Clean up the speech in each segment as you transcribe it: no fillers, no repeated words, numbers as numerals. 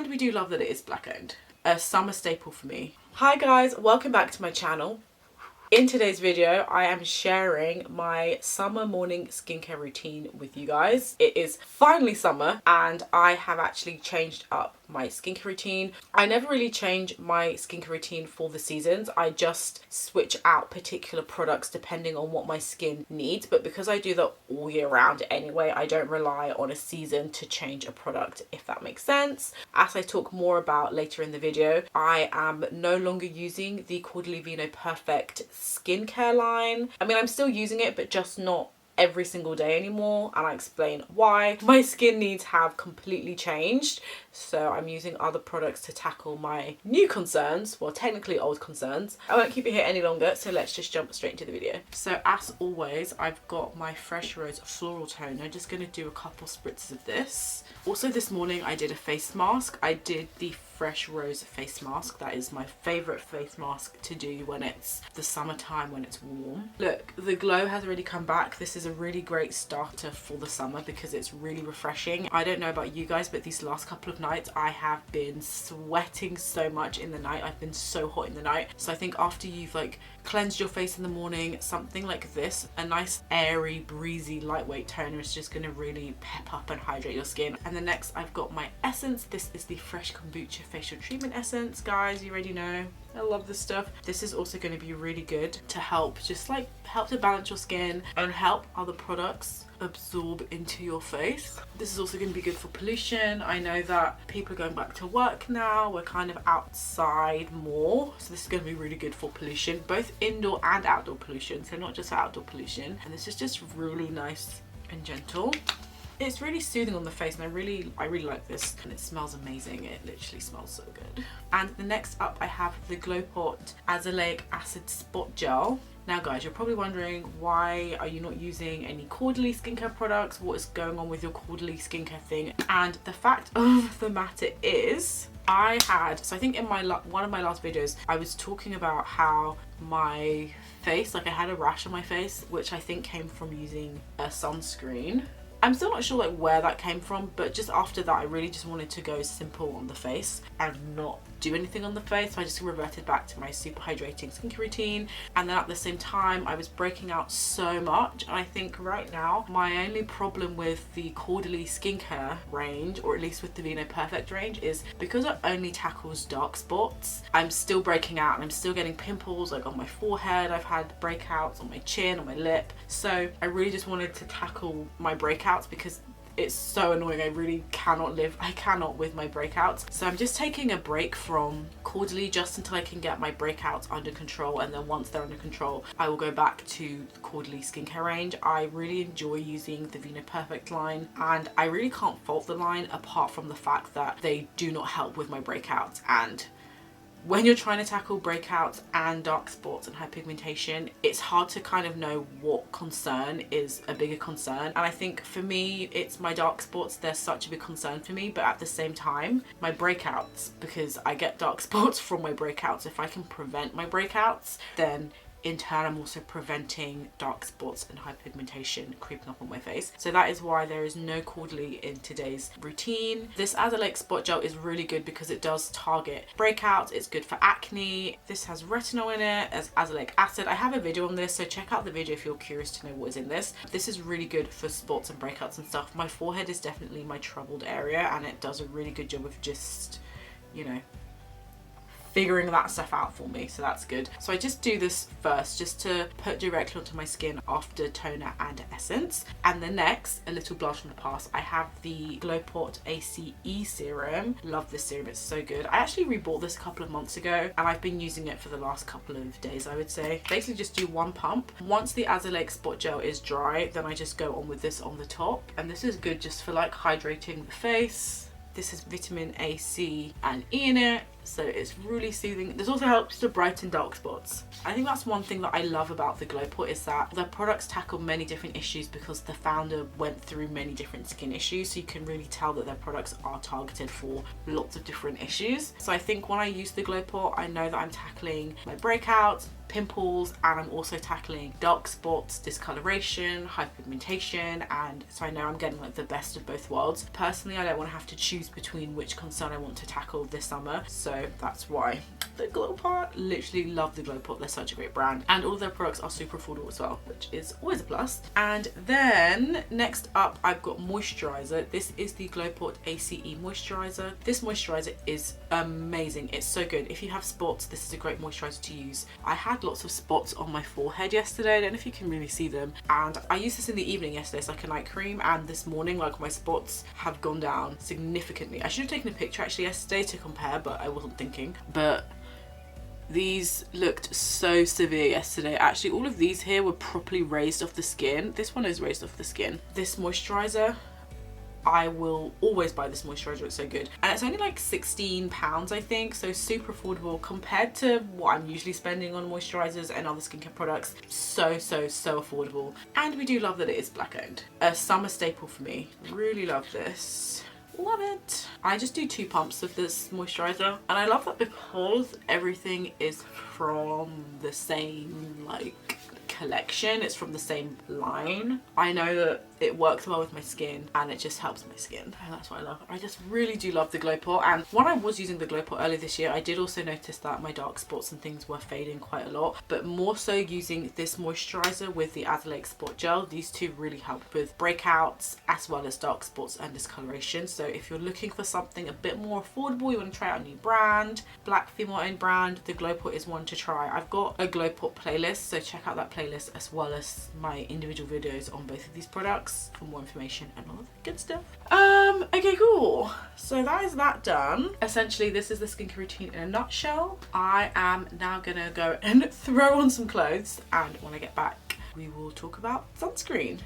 And we do love that it is black owned. A summer staple for me. Hi guys, welcome back to my channel. In today's video, I am sharing my summer morning skincare routine with you guys. It is finally summer and I have actually changed up my skincare routine. I never really change my skincare routine for the seasons. I just switch out particular products depending on what my skin needs. But because I do that all year round anyway, I don't rely on a season to change a product, if that makes sense. As I talk more about later in the video, I am no longer using the Caudalie Vino Perfect skincare line. I mean, I'm still using it, but just not every single day anymore, and I explain why. My skin needs have completely changed, so I'm using other products to tackle my new concerns, well, technically old concerns. I won't keep it here any longer, so let's just jump straight into the video. So as always, I've got my Fresh Rose Floral Toner. I'm just going to do a couple spritzes of this. Also this morning I did a face mask. I did the Fresh Rose face mask. That is my favourite face mask to do when it's the summertime, when it's warm. Look, the glow has already come back. This is a really great starter for the summer because it's really refreshing. I don't know about you guys, but these last couple of nights I have been sweating so much in the night. I've been so hot in the night. So I think after you've like cleansed your face in the morning, something like this, a nice airy, breezy, lightweight toner is just going to really pep up and hydrate your skin. And then next I've got my essence. This is the Fresh Kombucha Facial Treatment Essence. Guys, you already know I love this stuff. This is also going to be really good to help, just like help to balance your skin and help other products absorb into your face. This is also going to be good for pollution. I know that people are going back to work now. We're kind of outside more, so this is going to be really good for pollution, both indoor and outdoor pollution, so not just for outdoor pollution. And this is just really nice and gentle. It's really soothing on the face, and I really like this, and it smells amazing. It literally smells so good. And the next up I have the Glowport Azelaic Acid Spot Gel. Now guys, you're probably wondering, why are you not using any Caudalie skincare products? What is going on with your Caudalie skincare thing? And the fact of the matter is, I think in my one of my last videos I was talking about how my face, like I had a rash on my face, which I think came from using a sunscreen. I'm still not sure like where that came from, but just after that I really just wanted to go simple on the face and not do anything on the face, so I just reverted back to my super hydrating skincare routine. And then at the same time I was breaking out so much, and I think right now my only problem with the Caudalie skincare range, or at least with the Vino Perfect range, is because it only tackles dark spots, I'm still breaking out and I'm still getting pimples like on my forehead. I've had breakouts on my chin, on my lip, so I really just wanted to tackle my breakouts because it's so annoying. I really cannot with my breakouts. So I'm just taking a break from Caudalie just until I can get my breakouts under control, and then once they're under control I will go back to the Caudalie skincare range. I really enjoy using the Vino Perfect line, and I really can't fault the line apart from the fact that they do not help with my breakouts. And when you're trying to tackle breakouts and dark spots and hyperpigmentation, it's hard to kind of know what concern is a bigger concern. And I think for me, it's my dark spots. They're such a big concern for me, but at the same time, my breakouts, because I get dark spots from my breakouts. If I can prevent my breakouts, then in turn I'm also preventing dark spots and hyperpigmentation creeping up on my face. So that is why there is no Caudalie in today's routine. This Azelaic Spot Gel is really good because it does target breakouts. It's good for acne. This has retinol in it, as azelaic acid. I have a video on this, so check out the video if you're curious to know what is in this. This is really good for spots and breakouts and stuff. My forehead is definitely my troubled area, and it does a really good job of just, you know, figuring that stuff out for me, so that's good. So I just do this first just to put directly onto my skin after toner and essence. And then next, a little blush from the past, I have the Glowport Ace Serum. Love this serum, it's so good. I actually rebought this a couple of months ago and I've been using it for the last couple of days, I would say. Basically just do one pump. Once the Azelaic Spot Gel is dry, then I just go on with this on the top, and this is good just for like hydrating the face. This has vitamin A, C and E in it, so it's really soothing. This also helps to brighten dark spots. I think that's one thing that I love about the Glowport, is that their products tackle many different issues because the founder went through many different skin issues, so you can really tell that their products are targeted for lots of different issues. So I think when I use the Glowport, I know that I'm tackling my breakouts, pimples, and I'm also tackling dark spots, discoloration, hyperpigmentation, and so I know I'm getting like the best of both worlds. Personally, I don't want to have to choose between which concern I want to tackle this summer, so that's why. The Glowport, literally love the Glowport. They're such a great brand, and all their products are super affordable as well, which is always a plus. And then next up, I've got moisturizer. This is the Glowport Ace Moisturizer. This moisturizer is amazing. It's so good. If you have spots, this is a great moisturizer to use. I had lots of spots on my forehead yesterday. I don't know if you can really see them, and I used this in the evening yesterday. It's like a night cream, and this morning, like, my spots have gone down significantly. I should have taken a picture actually yesterday to compare, but I wasn't thinking. But these looked so severe yesterday. Actually, all of these here were properly raised off the skin. This one is raised off the skin. This moisturizer, I will always buy this moisturizer. It's so good, and it's only like £16, I think, so super affordable compared to what I'm usually spending on moisturizers and other skincare products. So affordable, and we do love that it is black owned. A summer staple for me. Really love this. Love it. I just do 2 pumps of this moisturizer, and I love that because everything is from the same like collection. It's from the same line. I know that it works well with my skin, and it just helps my skin, and that's what I love. I just really do love the Glowport, and when I was using the Glowport earlier this year, I did also notice that my dark spots and things were fading quite a lot, but more so using this moisturizer with the Adelaide Spot Gel. These two really help with breakouts as well as dark spots and discoloration. So if you're looking for something a bit more affordable, you want to try out a new brand, black female owned brand, the Glowport is one to try. I've got a Glowport playlist, so check out that playlist as well as my individual videos on both of these products for more information and all that good stuff. Okay, cool. So that is that done. Essentially, this is the skincare routine in a nutshell. I am now gonna go and throw on some clothes, and when I get back, we will talk about sunscreen.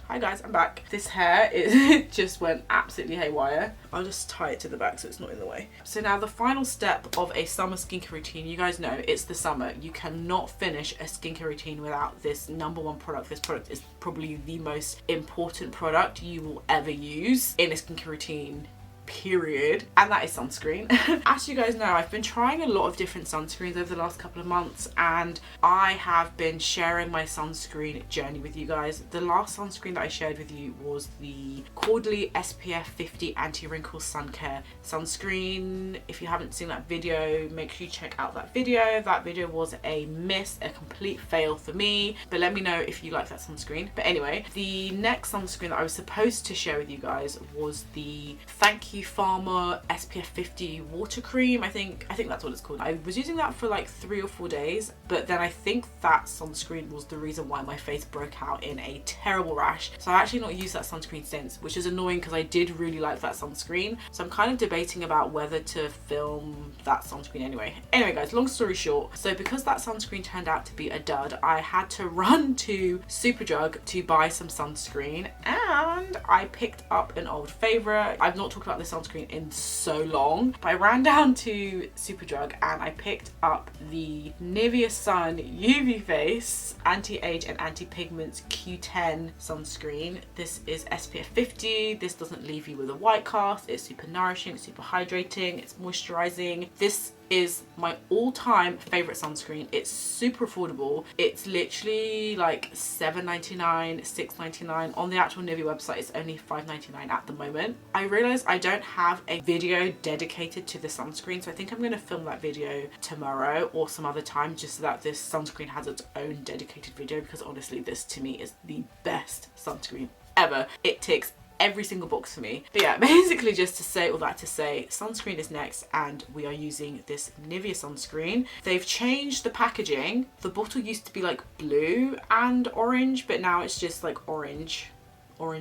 Hi guys, I'm back. This hair it just went absolutely haywire. I'll just tie it to the back so it's not in the way. So now the final step of a summer skincare routine. You guys know it's the summer. You cannot finish a skincare routine without this #1 product. This product is probably the most important product you will ever use in a skincare routine, period, and that is sunscreen. As you guys know, I've been trying a lot of different sunscreens over the last couple of months, and I have been sharing my sunscreen journey with you guys. The last sunscreen that I shared with you was the Caudalie SPF 50 Anti-Wrinkle Sun Care sunscreen. If you haven't seen that video, make sure you check out that video. That video was a miss, a complete fail for me, but let me know if you like that sunscreen. But anyway, the next sunscreen that I was supposed to share with you guys was the Thank You Pharma SPF 50 water cream. I think that's what it's called. I was using that for like 3 or 4 days, but then I think that sunscreen was the reason why my face broke out in a terrible rash. So I've actually not used that sunscreen since, which is annoying because I did really like that sunscreen. So I'm kind of debating about whether to film that sunscreen anyway. Anyway guys, long story short, so because that sunscreen turned out to be a dud, I had to run to Superdrug to buy some sunscreen, and I picked up an old favorite. I've not talked about this sunscreen in so long, but I ran down to Superdrug and I picked up the Nivea Sun UV Face Anti-Age and Anti-Pigments Q10 sunscreen. This is SPF 50. This doesn't leave you with a white cast. It's super nourishing, it's super hydrating, it's moisturizing. This is my all-time favorite sunscreen. It's super affordable. It's literally like $7.99, $6.99. On the actual Nivea website, it's only $5.99 at the moment. I realized I don't have a video dedicated to the sunscreen, so I think I'm going to film that video tomorrow or some other time, just so that this sunscreen has its own dedicated video, because honestly, this to me is the best sunscreen ever. It ticks every single box for me. But yeah, basically just to say all that to say, sunscreen is next, and we are using this Nivea sunscreen. They've changed the packaging. The bottle used to be like blue and orange, but now it's just like orangey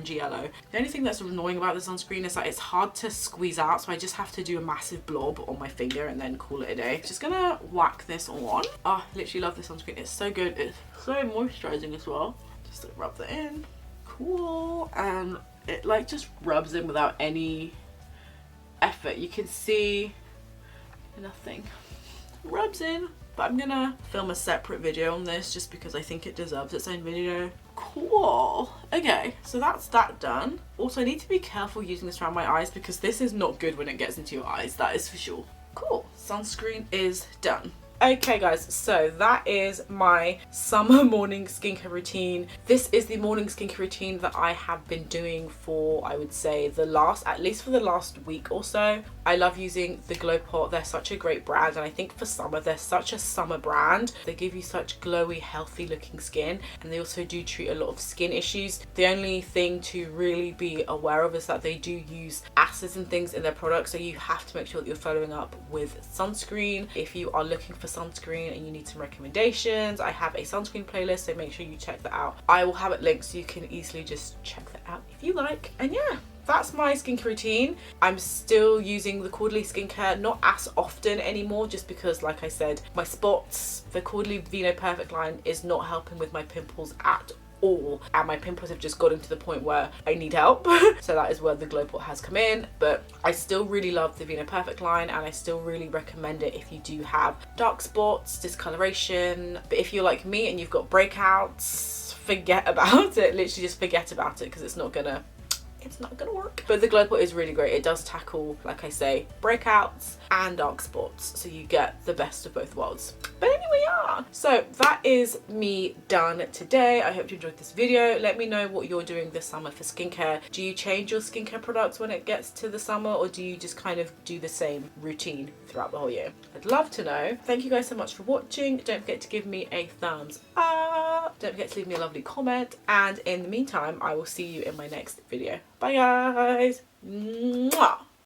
yellow. The only thing that's annoying about the sunscreen is that it's hard to squeeze out, so I just have to do a massive blob on my finger and then call it a day. Just gonna whack this on. Oh, literally love this sunscreen. It's so good. It's so moisturizing as well. Just like rub that in. Cool. And it like just rubs in without any effort. You can see nothing. Rubs in. But I'm gonna film a separate video on this just because I think it deserves its own video. Cool. Okay, so that's that done. Also, I need to be careful using this around my eyes because this is not good when it gets into your eyes, that is for sure. Cool. Sunscreen is done. Okay guys, so that is my summer morning skincare routine. This is the morning skincare routine that I have been doing for, I would say, at least for the last week or so. I love using the Glowport. They're such a great brand, and I think for summer, they're such a summer brand. They give you such glowy, healthy looking skin, and they also do treat a lot of skin issues. The only thing to really be aware of is that they do use acids and things in their products, so you have to make sure that you're following up with sunscreen. If you are looking for sunscreen and you need some recommendations, I have a sunscreen playlist, so make sure you check that out. I will have it linked so you can easily just check that out if you like. And yeah, that's my skincare routine. I'm still using the quarterly skincare, not as often anymore, just because, like I said, my spots, the quarterly Vino Perfect line is not helping with my pimples at all, and my pimples have just gotten to the point where I need help. So that is where the Glowport has come in. But I still really love the Vino Perfect line, and I still really recommend it if you do have dark spots, discoloration. But if you're like me and you've got breakouts, forget about it. Literally just forget about it, because it's not gonna work. But the Glowport is really great. It does tackle, like I say, breakouts and dark spots, so you get the best of both worlds. But anyway, yeah, so that is me done today. I hope you enjoyed this video. Let me know what you're doing this summer for skincare. Do you change your skincare products when it gets to the summer, or do you just kind of do the same routine throughout the whole year? I'd love to know. Thank you guys so much for watching. Don't forget to give me a thumbs up. Don't forget to leave me a lovely comment, and in the meantime, I will see you in my next video. Bye guys. Mwah.